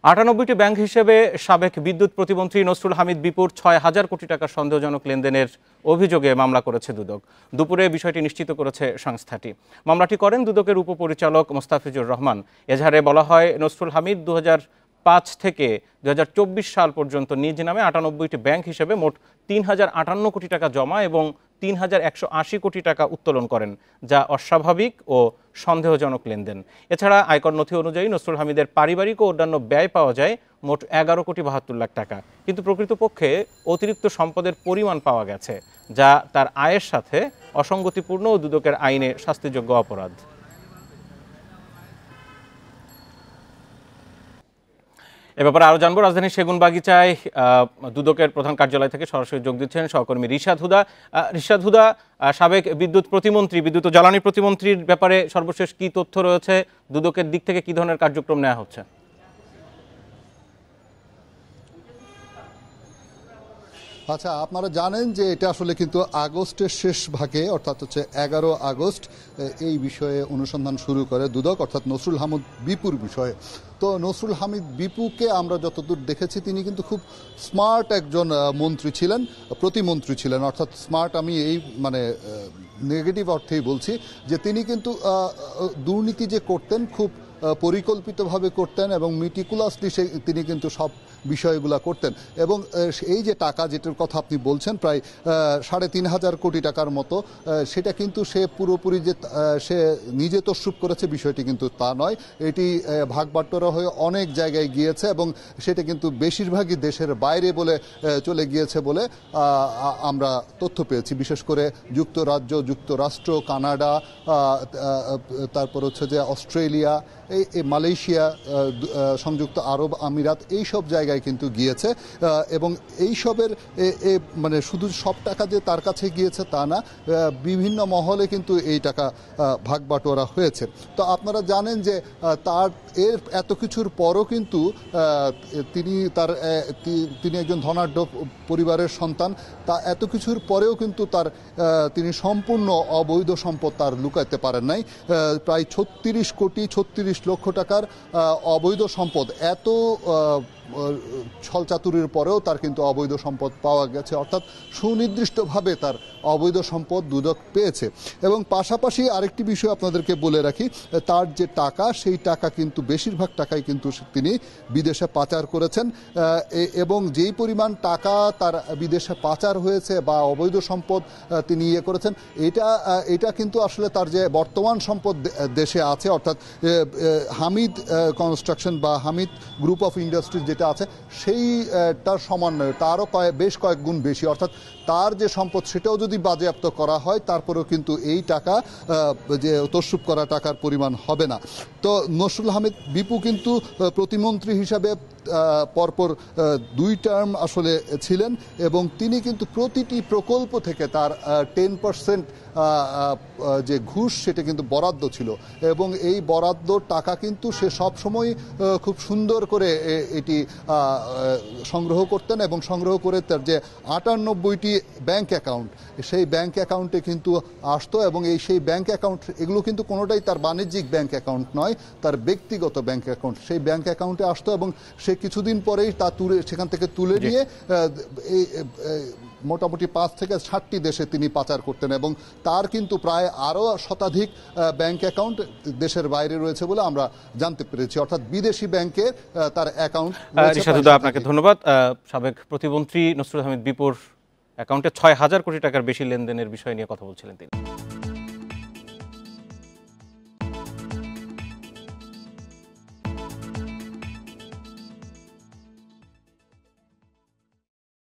৯৮টি ব্যাংক হিসেবে সাবেক বিদ্যুৎ প্রতিমন্ত্রী নসরুল হামিদ বিপুর ৬,০০০ কোটি টাকার সন্দেহজনক লেনদেনের অভিযোগে মামলা করেছে দুদক। দুপুরে বিষয়টি নিশ্চিত করেছে সংস্থাটি। মামলাটি করেন দুদকের উপপরিচালক মোস্তাফিজুর রহমান। এজাহারে বলা হয়, নসরুল হামিদ ২০০৫ থেকে ২০২৪ সাল পর্যন্ত নিজ নামে ৯৮টি ব্যাংক হিসেবে মোট ৩,০৫৮ কোটি টাকা জমা এবং ৩,১৮০ কোটি টাকা উত্তোলন করেন, যা অস্বাভাবিক ও সন্দেহজনক লেনদেন। এছাড়া আয়কর নথি অনুযায়ী নসরুল হামিদের পারিবারিক ও অন্যান্য ব্যয় পাওয়া যায় মোট ১১,৭২,০০,০০০ টাকা। কিন্তু প্রকৃতপক্ষে অতিরিক্ত সম্পদের পরিমাণ পাওয়া গেছে, যা তার আয়ের সাথে অসঙ্গতিপূর্ণ ও দুদকের আইনে শাস্তিযোগ্য অপরাধ। এ ব্যাপারে আরও জানবো। রাজধানীর সেগুনবাগিচায় দুদকের প্রধান কার্যালয় থেকে সরাসরি যোগ দিচ্ছেন সহকর্মী রিশাদ হুদা। রিশাদ হুদা, সাবেক বিদ্যুৎ ও জ্বালানি প্রতিমন্ত্রীর ব্যাপারে সর্বশেষ কি তথ্য রয়েছে? দুদকের দিক থেকে কি ধরনের কার্যক্রম নেওয়া হচ্ছে? আচ্ছা, আপনারা জানেন যে এটা আসলে কিন্তু আগস্টের শেষ ভাগে, অর্থাৎ হচ্ছে ১১ আগস্ট এই বিষয়ে অনুসন্ধান শুরু করে দুদক, অর্থাৎ নসরুল হামিদ বিপুর বিষয়ে। তো নসরুল হামিদ বিপুকে আমরা যতদূর দেখেছি তিনি কিন্তু খুব স্মার্ট একজন মন্ত্রী ছিলেন, প্রতিমন্ত্রী ছিলেন। অর্থাৎ স্মার্ট আমি এই মানে নেগেটিভ অর্থেই বলছি যে তিনি কিন্তু দুর্নীতি যে করতেন খুব পরিকল্পিতভাবে করতেন এবং মিটিকুলাসলি তিনি কিন্তু সব বিষয়গুলো করতেন। এবং এই যে টাকা যেটার কথা আপনি বলছেন প্রায় ৩,৫০০ কোটি টাকার মতো, সেটা কিন্তু সে পুরোপুরি যে সে নিজে তসরুপ করেছে বিষয়টি কিন্তু তা নয়। এটি ভাগবাটোয়ারা হয়ে অনেক জায়গায় গিয়েছে এবং সেটা কিন্তু বেশিরভাগই দেশের বাইরে বলে চলে গিয়েছে বলে আমরা তথ্য পেয়েছি। বিশেষ করে যুক্তরাষ্ট্র, কানাডা, তারপর হচ্ছে যে অস্ট্রেলিয়া, এই মালয়েশিয়া, সংযুক্ত আরব আমিরাত, এই সব জায়গায় কিন্তু গিয়েছে। এবং এই সবের মানে শুধু সব টাকা যে তার কাছে গিয়েছে তা না, বিভিন্ন মহলে কিন্তু এই টাকা ভাগবাটোয়ারা হয়েছে। তো আপনারা জানেন যে তার এত কিছুর পরও কিন্তু তিনি একজন ধনাঢ্য পরিবারের সন্তান। তা এত কিছুর পরেও কিন্তু তিনি সম্পূর্ণ অবৈধ সম্পদ তার লুকাইতে পারেন নাই। প্রায় ৩৬ লক্ষ টাকার অবৈধ সম্পদ, এত ছলচাতুরির পরেও তার কিন্তু অবৈধ সম্পদ পাওয়া গেছে। অর্থাৎ সুনির্দিষ্টভাবে তার অবৈধ সম্পদ দুদক পেয়েছে। এবং পাশাপাশি আরেকটি বিষয় আপনাদেরকে বলে রাখি, তার যে টাকা, সেই টাকা কিন্তু বেশিরভাগ টাকাই কিন্তু তিনি বিদেশে পাচার করেছেন। এবং যেই পরিমাণ টাকা তার বিদেশে পাচার হয়েছে বা অবৈধ সম্পদ তিনি করেছেন, এটা কিন্তু আসলে তার যে বর্তমান সম্পদ দেশে আছে, অর্থাৎ হামিদ কনস্ট্রাকশন বা হামিদ গ্রুপ অফ ইন্ডাস্ট্রিজ যেটা আছে, সেইটার সমন্বয়ে তারও বেশ কয়েক গুণ বেশি। অর্থাৎ তার যে সম্পদ সেটাও যদি বাজেয়াপ্ত করা হয়, তারপরেও কিন্তু এই টাকা যে তসরুপ করা টাকার পরিমাণ হবে না। তো নসরুল হামিদ বিপু কিন্তু প্রতিমন্ত্রী হিসাবে পরপর ২ টার্ম আসলে ছিলেন এবং তিনি কিন্তু প্রতিটি প্রকল্প থেকে তার 10% যে ঘুষ সেটা কিন্তু বরাদ্দ ছিল। এবং এই বরাদ্দ টাকা কিন্তু সে সবসময় খুব সুন্দর করে এটি সংগ্রহ করতেন এবং সংগ্রহ করে তার যে ৯৮টি ব্যাংক অ্যাকাউন্ট, সেই ব্যাংক অ্যাকাউন্টে কিন্তু আসতো। এবং সেই ব্যাংক অ্যাকাউন্ট, এগুলো কিন্তু কোনোটাই তার বাণিজ্যিক ব্যাংক অ্যাকাউন্ট নয়, তার ব্যক্তিগত ব্যাংক অ্যাকাউন্ট। সেই ব্যাংক অ্যাকাউন্টে আসতো এবং সে কিছুদিন পরেই তা সেখান থেকে তুলে নিয়ে এই মোটামুটি ৫ থেকে ৬০টি দেশে তিনি পাচার করতেন। এবং তার কিন্তু প্রায় আরও শতাধিক ব্যাংক অ্যাকাউন্ট দেশের বাইরে রয়েছে বলে আমরা জানতে পেরেছি, অর্থাৎ বিদেশি ব্যাংকে তার অ্যাকাউন্ট। আপনাকে ধন্যবাদ। সাবেক প্রতিমন্ত্রী নসরুল হামিদ বিপুর অ্যাকাউন্টে ৬,০০০ কোটি টাকার বেশি লেনদেনের বিষয় নিয়ে কথা বলছিলেন তিনি।